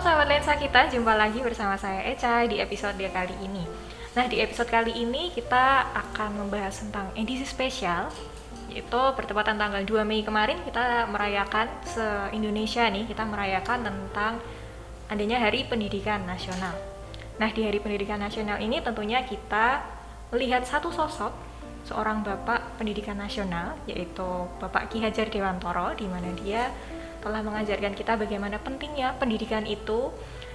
sahabat lensa kita, jumpa lagi bersama saya Eca di episode kali ini. Nah, di episode kali ini kita akan membahas tentang edisi spesial, yaitu bertepatan tanggal 2 Mei kemarin kita merayakan se-Indonesia nih, kita merayakan tentang adanya Hari Pendidikan Nasional. Nah, di Hari Pendidikan Nasional ini tentunya kita melihat satu sosok, seorang Bapak Pendidikan Nasional, yaitu Bapak Ki Hajar Dewantoro, di mana dia telah mengajarkan kita bagaimana pentingnya pendidikan itu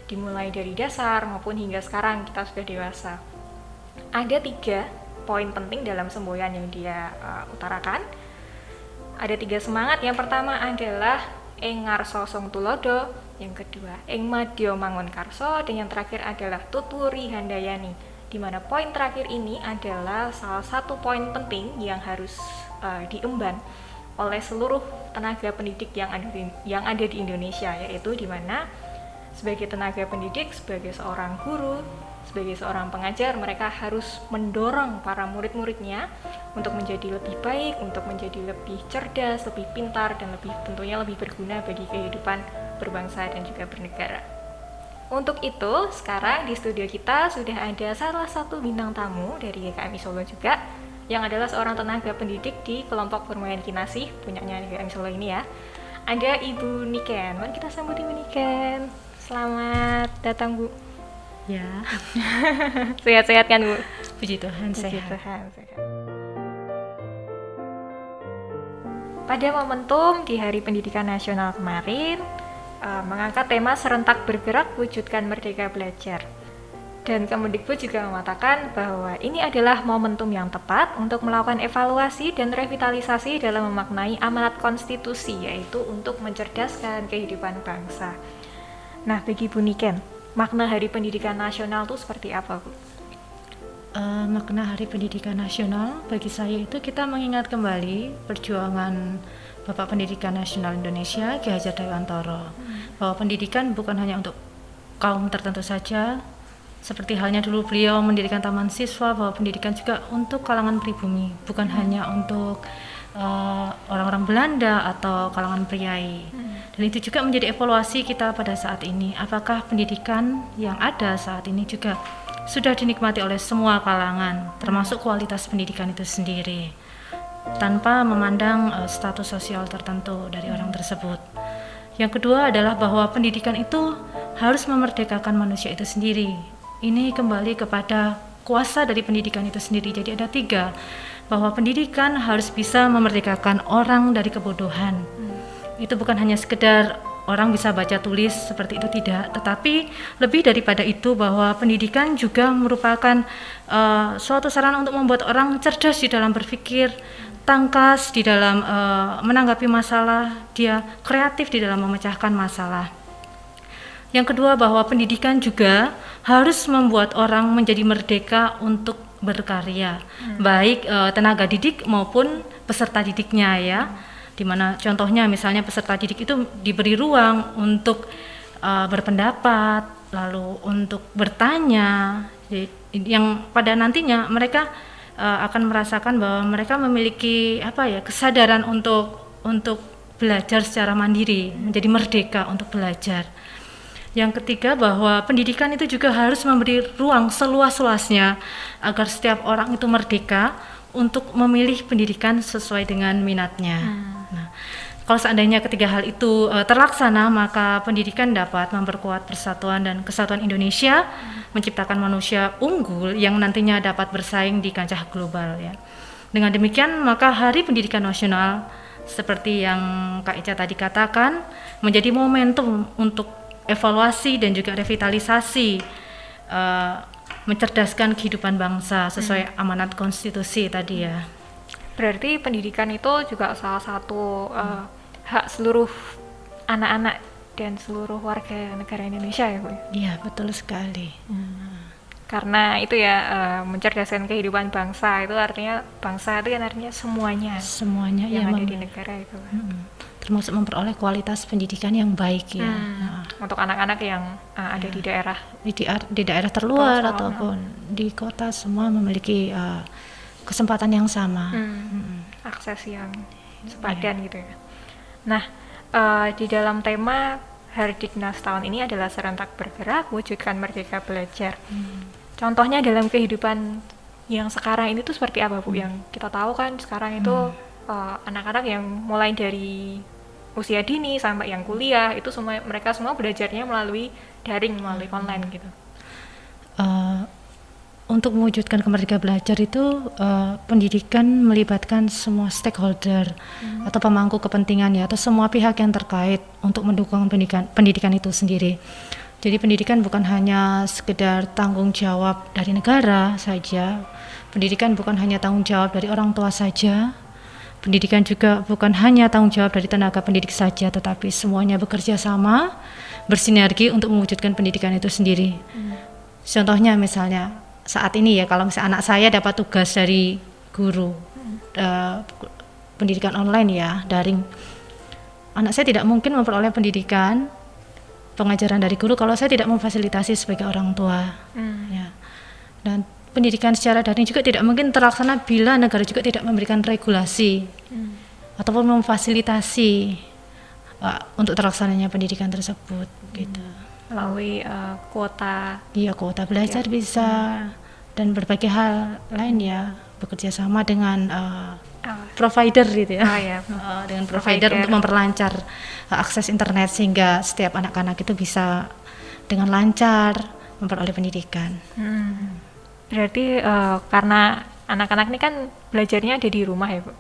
dimulai dari dasar maupun hingga sekarang kita sudah dewasa. Ada 3 poin penting dalam semboyan yang dia utarakan. Ada 3 semangat. Yang pertama adalah ing ngarsa song tulodo, yang kedua ing madya mangun karso, dan yang terakhir adalah tuturi handayani. Di mana poin terakhir ini adalah salah satu poin penting yang harus diemban oleh seluruh tenaga pendidik yang ada di Indonesia, yaitu di mana sebagai tenaga pendidik, sebagai seorang guru, sebagai seorang pengajar, mereka harus mendorong para murid-muridnya untuk menjadi lebih baik, untuk menjadi lebih cerdas, lebih pintar, dan tentunya lebih berguna bagi kehidupan berbangsa dan juga bernegara. Untuk itu, sekarang di studio kita sudah ada salah satu bintang tamu dari GKMI Solo juga, yang adalah seorang tenaga pendidik di kelompok permainan kinasih punyanya GKMI Solo ini ya. Ada Ibu Niken. Mari kita sambut Ibu Niken. Selamat datang, Bu. Ya. Sehat-sehat kan, Bu? Puji Tuhan, Puji sehat. Tuhan, sehat. Pada momentum di Hari Pendidikan Nasional kemarin, mengangkat tema serentak bergerak wujudkan merdeka belajar. Dan Kemendikbud juga mengatakan bahwa ini adalah momentum yang tepat untuk melakukan evaluasi dan revitalisasi dalam memaknai amanat konstitusi, yaitu untuk mencerdaskan kehidupan bangsa. Nah, bagi Bu Niken, makna Hari Pendidikan Nasional itu seperti apa, Bu? Makna Hari Pendidikan Nasional bagi saya itu kita mengingat kembali perjuangan Bapak Pendidikan Nasional Indonesia, Ki Hajar Dewantoro, bahwa pendidikan bukan hanya untuk kaum tertentu saja, seperti halnya dulu beliau mendirikan taman siswa, bahwa pendidikan juga untuk kalangan pribumi, bukan hanya untuk orang-orang Belanda atau kalangan priai. Dan itu juga menjadi evaluasi kita pada saat ini. Apakah pendidikan yang ada saat ini juga sudah dinikmati oleh semua kalangan, termasuk kualitas pendidikan itu sendiri, tanpa memandang status sosial tertentu dari orang tersebut. Yang kedua adalah bahwa pendidikan itu harus memerdekakan manusia itu sendiri. Ini kembali kepada kuasa dari pendidikan itu sendiri. Jadi ada 3, bahwa pendidikan harus bisa memerdekakan orang dari kebodohan. Itu bukan hanya sekedar orang bisa baca tulis seperti itu, tidak, tetapi lebih daripada itu, bahwa pendidikan juga merupakan suatu sarana untuk membuat orang cerdas di dalam berpikir, tangkas di dalam menanggapi masalah, dia kreatif di dalam memecahkan masalah. Yang kedua, bahwa pendidikan juga harus membuat orang menjadi merdeka untuk berkarya, baik tenaga didik maupun peserta didiknya ya. Dimana contohnya misalnya peserta didik itu diberi ruang untuk berpendapat, lalu untuk bertanya, yang pada nantinya mereka akan merasakan bahwa mereka memiliki kesadaran untuk belajar secara mandiri, menjadi merdeka untuk belajar. Yang ketiga, bahwa pendidikan itu juga harus memberi ruang seluas-luasnya agar setiap orang itu merdeka untuk memilih pendidikan sesuai dengan minatnya. Nah, kalau seandainya ketiga hal itu terlaksana, maka pendidikan dapat memperkuat persatuan dan kesatuan Indonesia, menciptakan manusia unggul yang nantinya dapat bersaing di kancah global ya. Dengan demikian, maka Hari Pendidikan Nasional seperti yang Kak Ica tadi katakan menjadi momentum untuk evaluasi dan juga revitalisasi, mencerdaskan kehidupan bangsa sesuai amanat konstitusi tadi ya. Berarti pendidikan itu juga salah satu hak seluruh anak-anak dan seluruh warga negara Indonesia ya, Bu? Iya, betul sekali. Karena itu ya, mencerdaskan kehidupan bangsa itu artinya, bangsa itu kan artinya semuanya yang ada di negara itu. Termasuk memperoleh kualitas pendidikan yang baik ya. Untuk anak-anak yang ada di daerah terluar ataupun di kota, semua memiliki kesempatan yang sama, akses yang sepadan gitu ya. Nah, di dalam tema Hardiknas tahun ini adalah serentak bergerak, wujudkan merdeka belajar. Contohnya dalam kehidupan yang sekarang ini tuh seperti apa Bu? Yang kita tahu kan sekarang itu anak-anak yang mulai dari usia dini sampai yang kuliah itu semua mereka semua belajarnya melalui daring, melalui online gitu. Untuk mewujudkan kemerdekaan belajar itu pendidikan melibatkan semua stakeholder atau pemangku kepentingan ya, atau semua pihak yang terkait untuk mendukung pendidikan itu sendiri. Jadi pendidikan bukan hanya sekedar tanggung jawab dari negara saja, pendidikan bukan hanya tanggung jawab dari orang tua saja, pendidikan juga bukan hanya tanggung jawab dari tenaga pendidik saja, tetapi semuanya bekerja sama, bersinergi untuk mewujudkan pendidikan itu sendiri. Contohnya misalnya saat ini ya, kalau misalnya anak saya dapat tugas dari guru pendidikan online ya, daring, anak saya tidak mungkin memperoleh pendidikan pengajaran dari guru kalau saya tidak memfasilitasi sebagai orang tua ya. Dan pendidikan secara daring juga tidak mungkin terlaksana bila negara juga tidak memberikan regulasi ataupun memfasilitasi untuk terlaksananya pendidikan tersebut gitu. Melalui kuota. Iya, kuota belajar bisa dan berbagai hal lain ya, bekerja sama dengan provider gitu ya. Dengan provider untuk memperlancar akses internet sehingga setiap anak-anak itu bisa dengan lancar memperoleh pendidikan. Berarti karena anak-anak ini kan belajarnya ada di rumah ya Bu.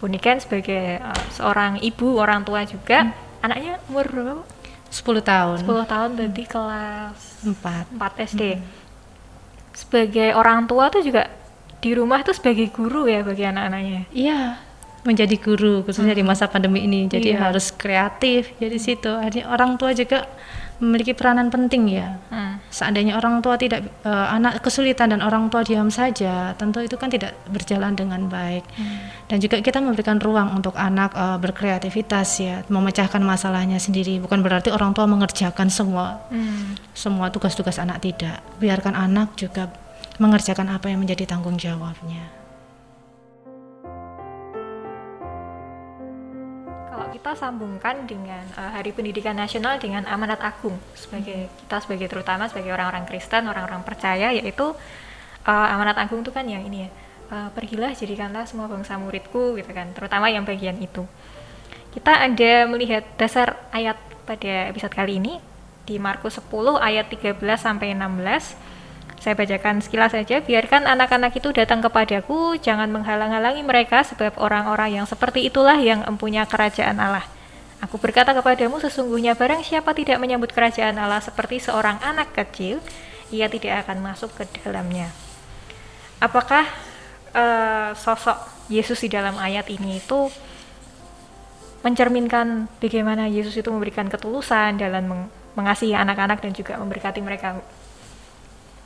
Bu ini kan sebagai seorang ibu, orang tua juga, anaknya umur berapa Bu? 10 tahun. 10 tahun berarti kelas 4 SD. Sebagai orang tua tuh juga di rumah tuh sebagai guru ya bagi anak-anaknya. Iya, menjadi guru khususnya di masa pandemi ini. Jadi harus kreatif. Jadi situ artinya orang tua juga memiliki peranan penting ya. Seandainya orang tua tidak anak kesulitan dan orang tua diam saja, tentu itu kan tidak berjalan dengan baik. Dan juga kita memberikan ruang untuk anak berkreativitas ya, memecahkan masalahnya sendiri. Bukan berarti orang tua mengerjakan semua tugas-tugas anak, tidak. Biarkan anak juga mengerjakan apa yang menjadi tanggung jawabnya. Kita sambungkan dengan Hari Pendidikan Nasional dengan amanat agung sebagai terutama sebagai orang-orang Kristen, orang-orang percaya, yaitu amanat agung itu kan yang ini ya, pergilah jadikanlah semua bangsa muridku gitu kan, terutama yang bagian itu. Kita ada melihat dasar ayat pada episode kali ini di Markus 10 ayat 13 sampai 16. Saya bacakan sekilas saja. Biarkan anak-anak itu datang kepadaku, jangan menghalang-halangi mereka, sebab orang-orang yang seperti itulah yang empunya kerajaan Allah. Aku berkata kepadamu, sesungguhnya barang siapa tidak menyambut kerajaan Allah seperti seorang anak kecil, ia tidak akan masuk ke dalamnya. Apakah sosok Yesus di dalam ayat ini itu mencerminkan bagaimana Yesus itu memberikan ketulusan dalam mengasihi anak-anak dan juga memberkati mereka?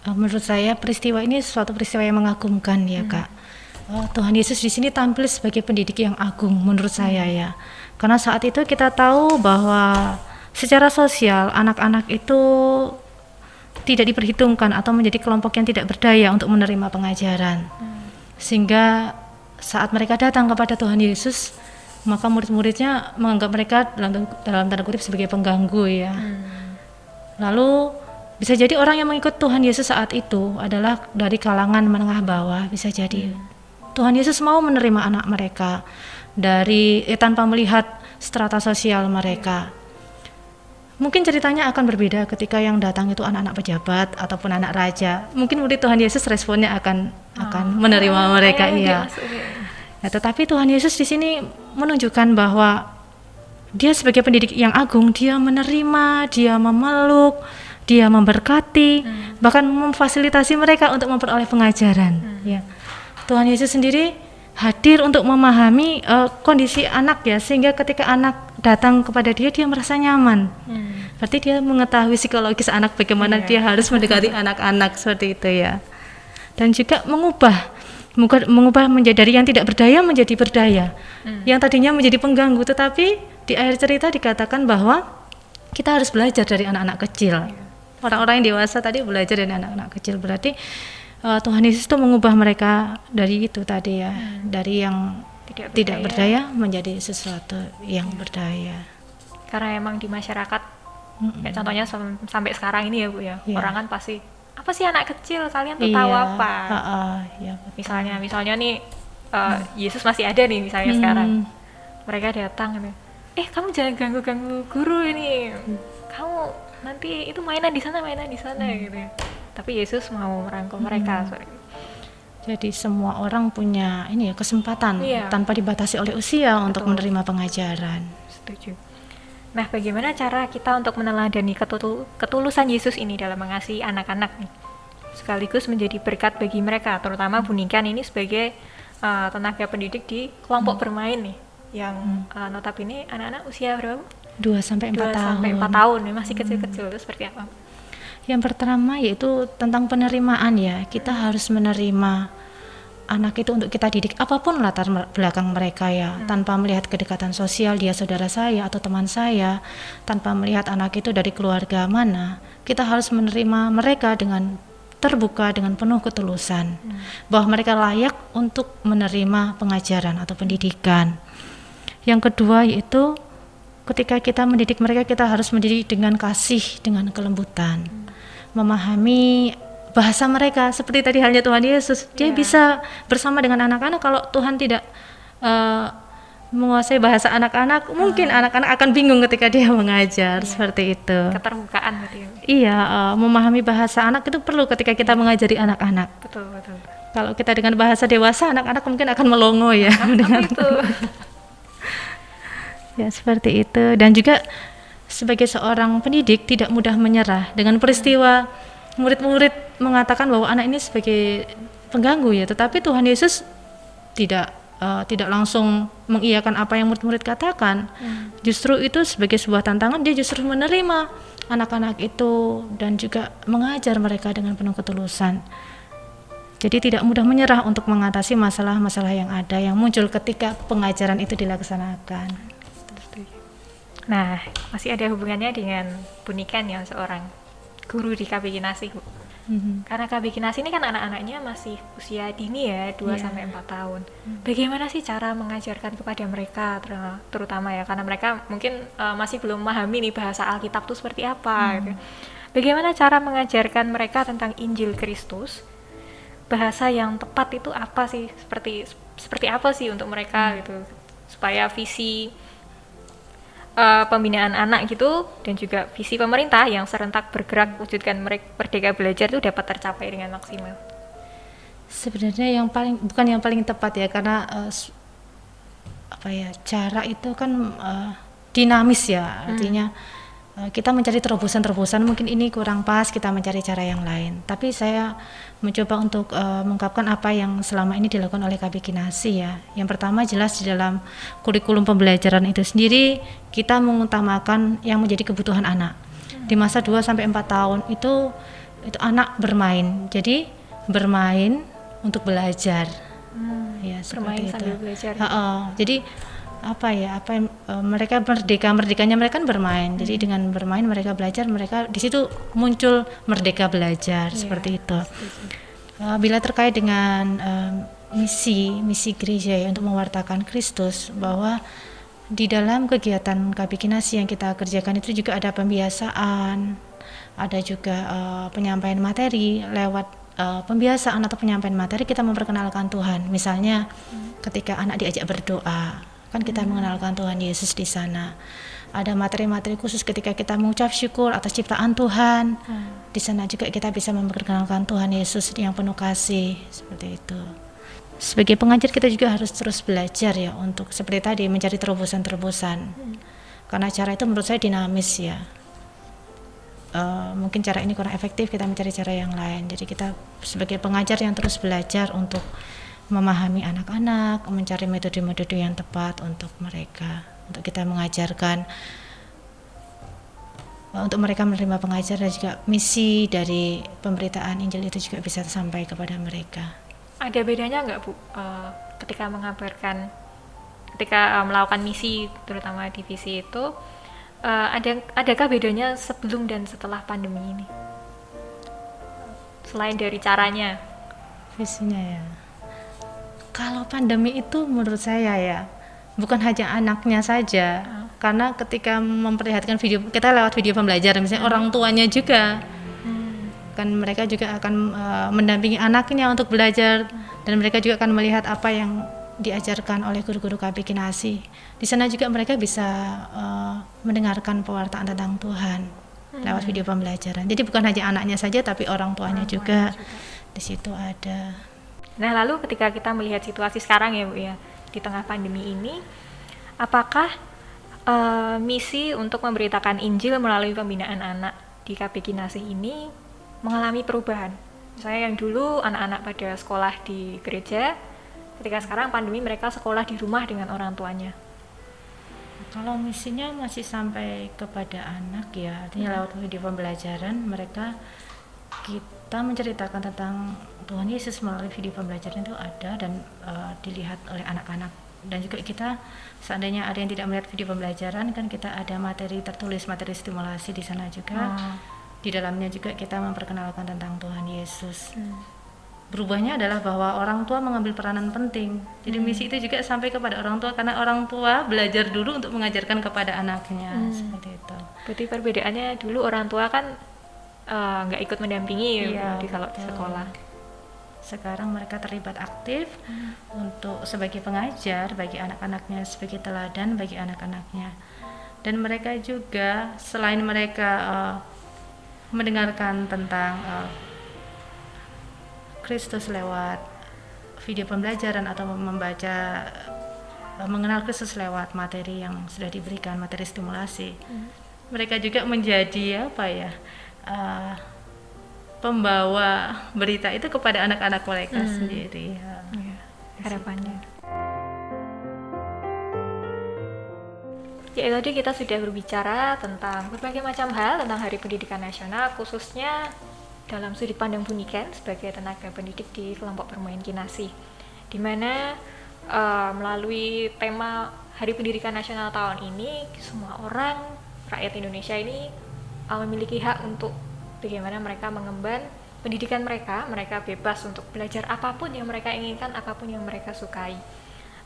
Menurut saya peristiwa ini suatu peristiwa yang mengagumkan ya Kak. Tuhan Yesus di sini tampil sebagai pendidik yang agung menurut saya ya. Karena saat itu kita tahu bahwa secara sosial anak-anak itu tidak diperhitungkan atau menjadi kelompok yang tidak berdaya untuk menerima pengajaran. Sehingga saat mereka datang kepada Tuhan Yesus, maka murid-muridnya menganggap mereka dalam tanda kutip sebagai pengganggu ya. Lalu bisa jadi orang yang mengikut Tuhan Yesus saat itu adalah dari kalangan menengah bawah, bisa jadi. Tuhan Yesus mau menerima anak mereka tanpa melihat strata sosial mereka. Mungkin ceritanya akan berbeda ketika yang datang itu anak-anak pejabat ataupun anak raja. Mungkin murid Tuhan Yesus responnya akan menerima mereka ya. Tetapi Tuhan Yesus di sini menunjukkan bahwa Dia sebagai pendidik yang agung, Dia menerima, Dia memeluk, Dia memberkati, bahkan memfasilitasi mereka untuk memperoleh pengajaran. Ya. Tuhan Yesus sendiri hadir untuk memahami kondisi anak ya, sehingga ketika anak datang kepada Dia, Dia merasa nyaman. Berarti Dia mengetahui psikologis anak, bagaimana dia harus mendekati anak-anak seperti itu ya. Dan juga mengubah menjadi dari yang tidak berdaya menjadi berdaya. Yang tadinya menjadi pengganggu, tetapi di akhir cerita dikatakan bahwa kita harus belajar dari anak-anak kecil. Orang-orang yang dewasa tadi belajar dari anak-anak kecil, berarti Tuhan Yesus itu mengubah mereka dari itu tadi ya, dari yang tidak berdaya menjadi sesuatu yang berdaya. Karena emang di masyarakat Kayak contohnya sampai sekarang ini ya Bu ya, Iya. orang kan pasti apa sih anak kecil, kalian tuh Iya. tahu apa? Ya, betul. Misalnya nih Yesus masih ada nih misalnya sekarang, mereka datang gitu, kamu jangan ganggu guru ini, kamu nanti itu mainan di sana gitu ya. Tapi Yesus mau merangkul mereka. Jadi semua orang punya ini ya kesempatan Iya. tanpa dibatasi oleh usia untuk Betul. menerima pengajaran. Setuju. Nah, bagaimana cara kita untuk meneladani ketulusan Yesus ini dalam mengasihi anak-anak nih? Sekaligus menjadi berkat bagi mereka, terutama Bu Niken ini sebagai tenaga pendidik di kelompok bermain nih, yang notabene anak-anak usia berapa? 2 sampai 4 tahun. 2 sampai 4 tahun ya, masih kecil-kecil. Itu seperti apa? Yang pertama yaitu tentang penerimaan ya. Kita harus menerima anak itu untuk kita didik apapun latar belakang mereka ya, tanpa melihat kedekatan sosial, dia saudara saya atau teman saya, tanpa melihat anak itu dari keluarga mana. Kita harus menerima mereka dengan terbuka, dengan penuh ketulusan, bahwa mereka layak untuk menerima pengajaran atau pendidikan. Yang kedua yaitu ketika kita mendidik mereka, kita harus mendidik dengan kasih, dengan kelembutan, memahami bahasa mereka. Seperti tadi halnya Tuhan Yesus, dia bisa bersama dengan anak-anak. Kalau Tuhan tidak menguasai bahasa anak-anak, mungkin anak-anak akan bingung ketika dia mengajar. Seperti itu. Keterbukaan gitu ya. Iya, memahami bahasa anak itu perlu ketika kita mengajari anak-anak. Betul. Kalau kita dengan bahasa dewasa, anak-anak mungkin akan melongo ya. Apa itu? Ya, seperti itu. Dan juga sebagai seorang pendidik tidak mudah menyerah dengan peristiwa murid-murid mengatakan bahwa anak ini sebagai pengganggu ya, tetapi Tuhan Yesus tidak langsung mengiyakan apa yang murid-murid katakan. Justru itu sebagai sebuah tantangan, dia justru menerima anak-anak itu dan juga mengajar mereka dengan penuh ketulusan. Jadi tidak mudah menyerah untuk mengatasi masalah-masalah yang ada yang muncul ketika pengajaran itu dilaksanakan. Nah, masih ada hubungannya dengan Bu Niken yang seorang guru di KB Kinasih, Bu. Karena KB Kinasih ini kan anak-anaknya masih usia dini ya, 2 sampai 4 tahun. Bagaimana sih cara mengajarkan kepada mereka, terutama ya, karena mereka mungkin masih belum memahami nih bahasa Alkitab itu seperti apa gitu. Bagaimana cara mengajarkan mereka tentang Injil Kristus? Bahasa yang tepat itu apa sih? Seperti apa sih untuk mereka gitu, supaya visi pembinaan anak gitu dan juga visi pemerintah yang serentak bergerak wujudkan Merdeka Belajar itu dapat tercapai dengan maksimal. Sebenarnya bukan yang paling tepat ya, karena cara itu kan dinamis ya, artinya kita mencari terobosan, mungkin ini kurang pas, kita mencari cara yang lain. Tapi saya mencoba untuk mengungkapkan apa yang selama ini dilakukan oleh KB Kinasih ya. Yang pertama jelas di dalam kurikulum pembelajaran itu sendiri kita mengutamakan yang menjadi kebutuhan anak. Di masa 2 sampai 4 tahun itu anak bermain. Jadi bermain untuk belajar. Ya, bermain seperti sambil itu. belajar. Jadi mereka merdekanya mereka kan bermain. Jadi dengan bermain mereka belajar, mereka di situ muncul merdeka belajar seperti itu. Bila terkait dengan misi gereja ya untuk mewartakan Kristus, bahwa di dalam kegiatan KB Kinasih yang kita kerjakan itu juga ada pembiasaan, ada juga penyampaian materi. Lewat pembiasaan atau penyampaian materi kita memperkenalkan Tuhan. Misalnya ketika anak diajak berdoa, kan kita mengenalkan Tuhan Yesus di sana. Ada materi-materi khusus ketika kita mengucap syukur atas ciptaan Tuhan. Di sana juga kita bisa memperkenalkan Tuhan Yesus yang penuh kasih, seperti itu. Sebagai pengajar kita juga harus terus belajar ya untuk seperti tadi mencari terobosan. Karena cara itu menurut saya dinamis ya. Mungkin cara ini kurang efektif, kita mencari cara yang lain. Jadi kita sebagai pengajar yang terus belajar untuk memahami anak-anak, mencari metode-metode yang tepat untuk mereka, untuk kita mengajarkan, untuk mereka menerima pengajar, dan juga misi dari pemberitaan Injil itu juga bisa sampai kepada mereka. Ada bedanya nggak Bu ketika mengabarkan, ketika melakukan misi terutama di visi itu, adakah bedanya sebelum dan setelah pandemi ini? Selain dari caranya, visinya ya. Kalau pandemi itu menurut saya ya bukan hanya anaknya saja, karena ketika memperlihatkan video, kita lewat video pembelajaran misalnya orang tuanya juga kan mereka juga akan mendampingi anaknya untuk belajar dan mereka juga akan melihat apa yang diajarkan oleh guru-guru KB Kinasi. Di sana juga mereka bisa mendengarkan pewartaan tentang Tuhan lewat video pembelajaran. Jadi bukan hanya anaknya saja tapi orang tuanya juga di situ ada. Nah, lalu ketika kita melihat situasi sekarang ya Bu ya, di tengah pandemi ini, apakah misi untuk memberitakan Injil melalui pembinaan anak di KB Kinasi ini mengalami perubahan? Misalnya yang dulu anak-anak pada sekolah di gereja, ketika sekarang pandemi mereka sekolah di rumah dengan orang tuanya. Kalau misinya masih sampai kepada anak ya, artinya lewat video pembelajaran kita menceritakan tentang Tuhan Yesus melalui video pembelajaran itu ada dan dilihat oleh anak-anak. Dan juga kita seandainya ada yang tidak melihat video pembelajaran kan kita ada materi tertulis, materi stimulasi di sana juga. Di dalamnya juga kita memperkenalkan tentang Tuhan Yesus. Berubahnya adalah bahwa orang tua mengambil peranan penting. Jadi misi itu juga sampai kepada orang tua karena orang tua belajar dulu untuk mengajarkan kepada anaknya seperti itu. Berarti perbedaannya dulu orang tua kan nggak ikut mendampingi kalau di sekolah. Sekarang mereka terlibat aktif untuk sebagai pengajar bagi anak-anaknya, sebagai teladan bagi anak-anaknya. Dan mereka juga selain mereka mendengarkan tentang Kristus lewat video pembelajaran atau membaca mengenal Kristus lewat materi yang sudah diberikan, materi stimulasi. Mereka juga menjadi pembawa berita itu kepada anak-anak mereka sendiri. Harapannya. Ya, tadi kita sudah berbicara tentang berbagai macam hal tentang Hari Pendidikan Nasional, khususnya dalam sudut pandang Buniken sebagai tenaga pendidik di kelompok bermain Kinasi, di mana melalui tema Hari Pendidikan Nasional tahun ini, semua orang rakyat Indonesia ini memiliki hak untuk bagaimana mereka mengemban pendidikan mereka bebas untuk belajar apapun yang mereka inginkan, apapun yang mereka sukai.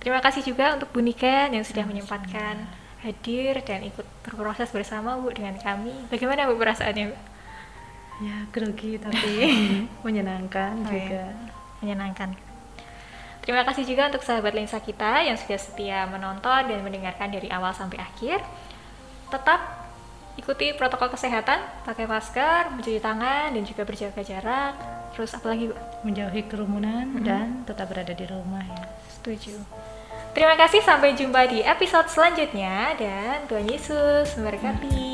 Terima kasih juga untuk Buniken yang sudah menyempatkan hadir dan ikut berproses bersama Bu dengan kami. Bagaimana Bu perasaannya Bu? Ya, grogi tapi menyenangkan juga. Menyenangkan. Terima kasih juga untuk sahabat lensa kita yang sudah setia menonton dan mendengarkan dari awal sampai akhir. Tetap ikuti protokol kesehatan, pakai masker, mencuci tangan, dan juga berjaga jarak. Terus apa lagi Bu? Menjauhi kerumunan dan tetap berada di rumah ya. Setuju. Terima kasih, sampai jumpa di episode selanjutnya dan Tuhan Yesus memberkati.